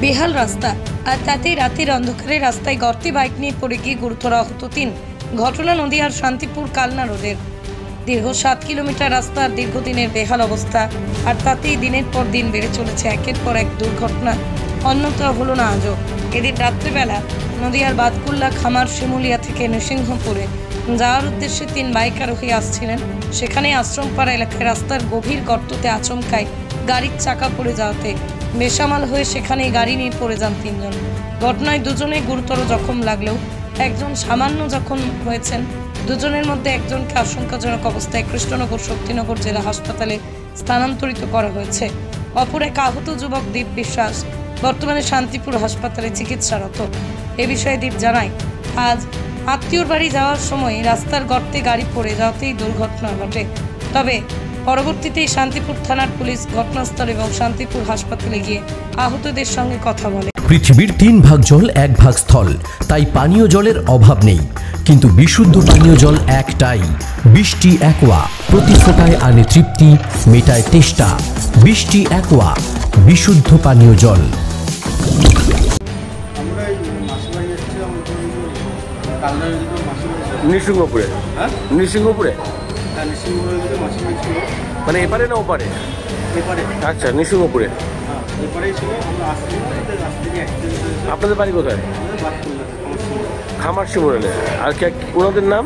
বেহাল রাস্তা, আর তাতেই রাতের অন্ধকারে রাস্তায় গর্তে বাইক নিয়ে পড়ে গিয়ে গুরুতর আহত 3। ঘটনা নদিয়ার শান্তিপুর কালনা রোডের। দীর্ঘ 7 কিলোমিটার রাস্তার দীর্ঘদিনের বেহাল অবস্থা, আর তাতেই দিনের পর দিন বেড়ে চলেছে একের পর এক দুর্ঘটনা। অন্যতা হলো না আজও। এদিন রাত্রেবেলা নদিয়ার বাদকুল্লা খামার শিমুলিয়া থেকে নৃসিংহপুরে যাওয়ার উদ্দেশ্যে 3 বাইক আরোহী আসছিলেন। সেখানে আশ্রমপাড়া এলাকায় রাস্তার গভীর গর্ততে আচমকায় গাড়ির চাকা পড়ে যাওয়াতে বেসামাল হয়ে সেখানে গাড়ি নিয়ে পড়ে যান 3 জন। ঘটনায় দুজনেই গুরুতর জখম লাগলেও একজন সামান্য জখম হয়েছেন। দুজনের মধ্যে একজনকে আশঙ্কাজনক অবস্থায় কৃষ্ণনগর শক্তিনগর জেলা হাসপাতালে স্থানান্তরিত করা হয়েছে। অপর এক আহত যুবক দীপ বিশ্বাস বর্তমানে শান্তিপুর হাসপাতালে চিকিৎসারত। এ বিষয়ে দীপ জানায়, আজ আত্মীয়র বাড়ি যাওয়ার সময় রাস্তার গর্তে গাড়ি পড়ে যাওয়াতেই দুর্ঘটনা ঘটে। তবে পরবর্তীতে শান্তিপুর থানার পুলিশ ঘটনাস্থল এবং শান্তিপুর হাসপাতালে গিয়ে আহতদের সঙ্গে কথা বলে। পৃথিবীর 3 ভাগ জল 1 ভাগ স্থল, তাই পানীয় জলের অভাব নেই। কিন্তু বিশুদ্ধ পানীয় জল একটাই, বৃষ্টি অ্যাকোয়া। প্রতি ফোঁটায় আনে তৃপ্তি, মেটায় তেষ্টা। বৃষ্টি অ্যাকোয়া, বিশুদ্ধ পানীয় জল। নৃসিংহপুরে, নৃসিংহপুরে মানে এপারে না ওপারে? আচ্ছা, নৃসিংহপুরে। আপনাদের বাড়ি কোথায়? খামার শিমুলিয়া। আর ওনাদের নাম?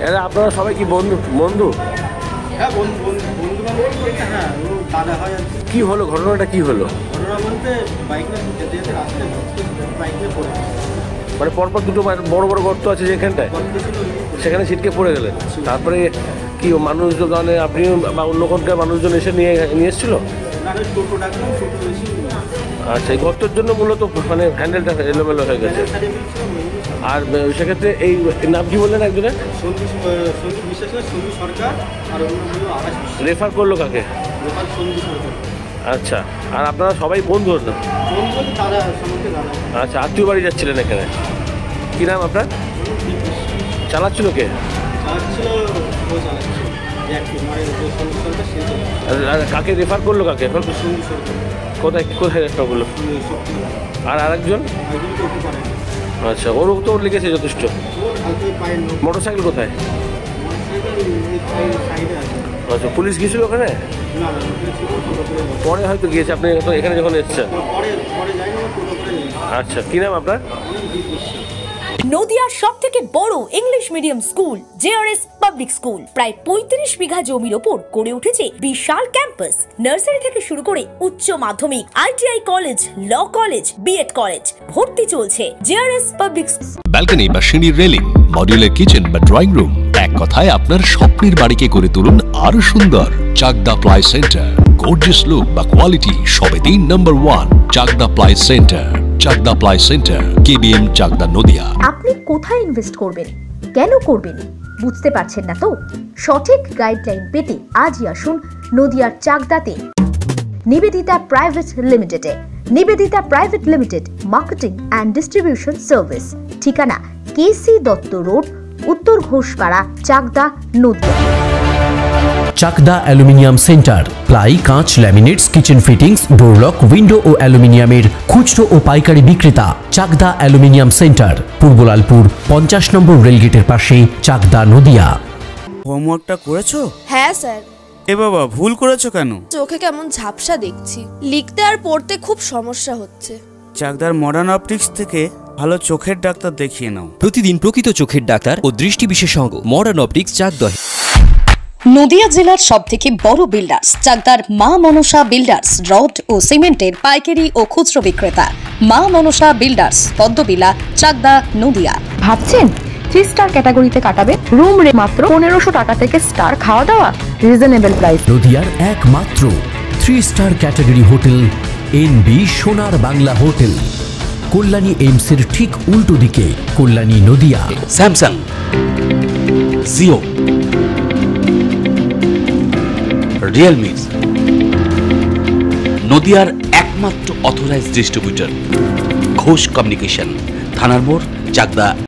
এরা আপনারা সবাই কি বন্ধু? বন্ধু কি হলো? ঘটনাটা কি হলো? মানে পরপর দুটো বড় বড় গর্ত আছে যেখানটায়, সেখানে ছিটকে পড়ে গেলেন। তারপরে কি মানুষজন, আপনি বা অন্য কোনটা মানুষজন এসে নিয়ে এসেছিল? আচ্ছা, এই গর্তের জন্য মূলত মানে হ্যান্ডেলটা এলোমেলো হয়ে গেছে। আর সেক্ষেত্রে এই নাম কি বললেন একজনের? রেফার করলো কাকে? আচ্ছা, আর আপনারা সবাই বন্ধু? আচ্ছা, আত্মীয় বাড়ি যাচ্ছিলেন এখানে। কি নাম আপনার? চালাচ্ছিল কে? কাকে রেফার করলো? কাকে এখন কোথায় কোথায় রেফার করলো? আর আরেকজন? আচ্ছা, ওরও তো লিখেছে যথেষ্ট। মোটরসাইকেল কোথায়? আচ্ছা, পুলিশ গিয়েছিল ওখানে? পরে হয়তো গিয়েছে, আপনি তো এখানে যখন এসেছেন। আচ্ছা, কি নাম আপনার? নদিয়ার সবথেকে বড় English medium school JRS public school প্রায় 35 বিঘা জমির ওপর গড়ে উঠেছে বিশাল ক্যাম্পাস। নার্সারি থেকে শুরু করে উচ্চ মাধ্যমিক, ITI college, law college, BEd college ভর্তি চলছে জেআরএস পাবলিক। ব্যালকনি বা সিঁড়ির রেলিং, মডিউলার কিচেন বা ড্রয়িং রুম, এক কথায় আপনার স্বপ্নের বাড়িকে করে তুলুন আরো সুন্দর। Chakdah ply centre, gorgeous look বা কোয়ালিটি সবে 3 number 1 Chakdah ply centre. Chakdah ply centre, KBM, Chakdah, Nadia. আপনি কোথায় ইনভেস্ট করবেন, কেন করবেন বুঝতে পারছেন না তো? সঠিক গাইডলাইন পেতে আজই আসুন নদিয়ার চাকদাতে নিবেদিতা প্রাইভেট লিমিটেডে। Nivedita private limited, marketing and distribution service. ঠিকানা কেসি দত্ত রোড, উত্তর Ghoshpara, Chakdah, Nadia. Chakdah aluminium centre, ply, কাঁচ, laminates, kitchen fittings, door lock, window ও অ্যালুমিনিয়ামের খুচরো ও পাইকারি বিক্রেতা। Chakdah aluminium centre, Purbalalpur 50 number রেলগেটের পাশে, চাকদা, নদিয়া। হোমওয়ার্কটা করেছো? হ্যাঁ স্যার। এ বাবা, ভুল করেছো কেন? চোখে কেমন ঝাপসা দেখছি, লিখতে আর পড়তে খুব সমস্যা হচ্ছে। চাকদার মডার্ন অপটিক্স থেকে ভালো চোখের ডাক্তার দেখিয়ে নাও। প্রতিদিন প্রকৃত চোখের ডাক্তার ও দৃষ্টি বিশেষজ্ঞ মডার্ন অপটিক্স, চাকদা। নদিয়া জেলার সবথেকে বড় বিল্ডার্স চাকদার মা মনসা বিল্ডার্স, রড ও সিমেন্টের পাইকারি ও খুচরো বিক্রেতা। মা মনসা বিল্ডার্স, পদ্মবিলা, চাকদা, নদিয়া। ভাবছেন 3 স্টার ক্যাটাগরিতে কাটাবে? রুম রে মাত্র 1500 টাকা থেকে স্টার, খাওয়া দাওয়া রিজনেবল প্রাইস। নদিয়ার একমাত্র 3 স্টার ক্যাটাগরি হোটেল এনবি সোনার বাংলা হোটেল, কল্যাণী এইমসের ঠিক উল্টো দিকে, কল্যাণী, নদিয়া। স্যামসাং, জিও, রিয়েলমি, নদিয়ার একমাত্র অথরাইজড ডিস্ট্রিবিউটর ঘোষ কমিউনিকেশন, থানার মোড়, চাকদা।